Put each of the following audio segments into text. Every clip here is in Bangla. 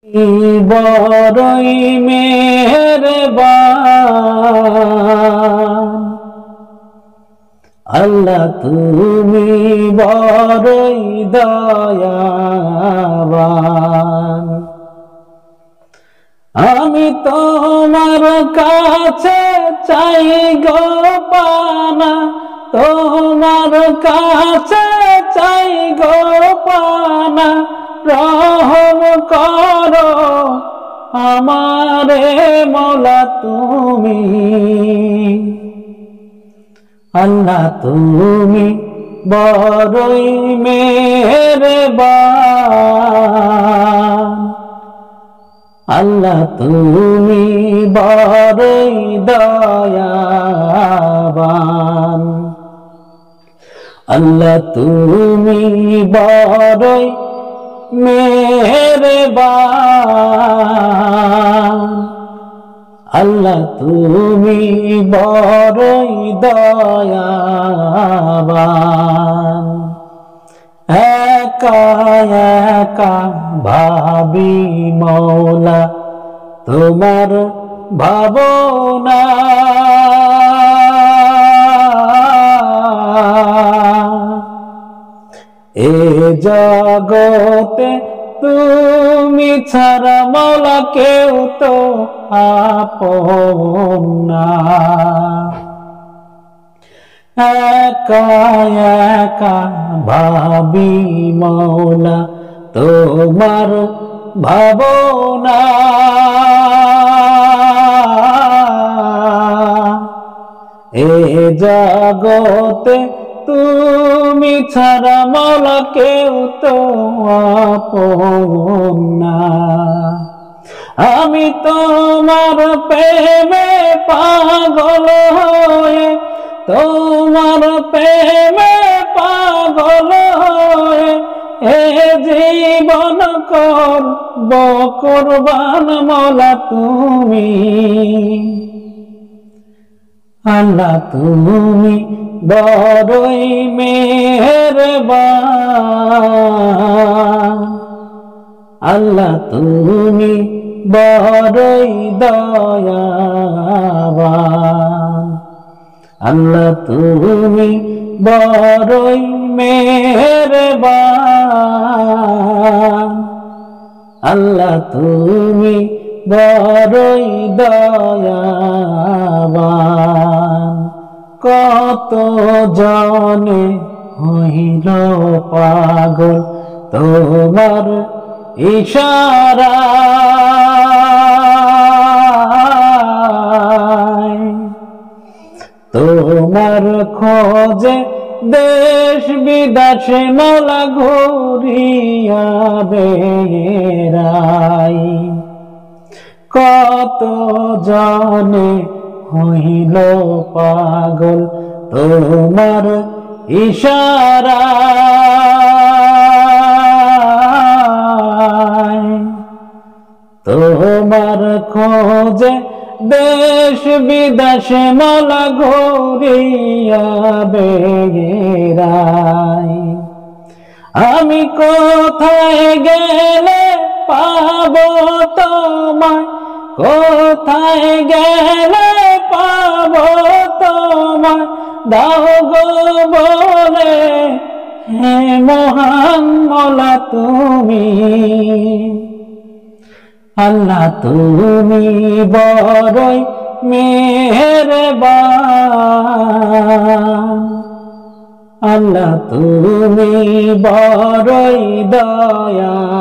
বড়ই মেহেরবান আল্লাহ, তুমি বড়ই দয়াবান। আমি তোমার কাছে চাই গো পানা, তোমার কাছে চাই গো পানা, রহম করো আমারে মওলা তুমি। আল্লাহ, তুমি বড়ই মেহেরবান, আল্লাহ তুমি বড়ই দয়াবান। আল্লাহ, তুমি বড়ই মেহেরবান, আল্লাহ তুমি বড়ই দয়াবান। একা একা ভাবি মওলা তোমার ভাবনা, এ জগতে তুমি ছাড়া মওলা কেউ তো আপন না। একা একা ভাবি মওলা তোমার ভাবনা, এ জগতে তুমি ছাড়া মওলা কেউ তো আপন না। আমি তোমার প্রেমে পাগল হয়ে, তোমার প্রেমে পাগল হয়ে এ জীবন করব কুরবান মওলা তুমি। আল্লাহ, তুমি বড়ই মেহেরবান, আল্লাহ তুমি বড়ই দয়াবান। আল্লাহ, তুমি বড়ই মেহেরবান, আল্লাহ তুমি বড়ই দয়াবান। কত জনে হইল পাগল তোমার ইশারায়, তোমার খোঁজে দেশ বিদেশে মওলা ঘুরিয়া বেড়াই। কত জনে হইল পাগল তোমার ইশারায়, তোমার খোঁজে দেশ বিদেশে মওলা ঘুরিয়া বেড়াই। আমি কোথায় গেলে পাবো তোমায়, কোথায় গেলে পাবো তোমায়, দাও গো বলে হে মহান মওলা তুমি। আল্লাহ, তুমি বড়ই মেহেরবান, আল্লাহ তুমি বড়ই দয়াবান।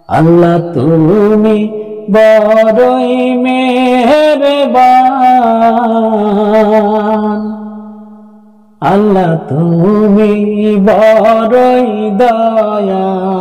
আল্লাহ, তুমি বড়ই মেহেরবান, আল্লাহ তুমি বড়ই দয়াবান।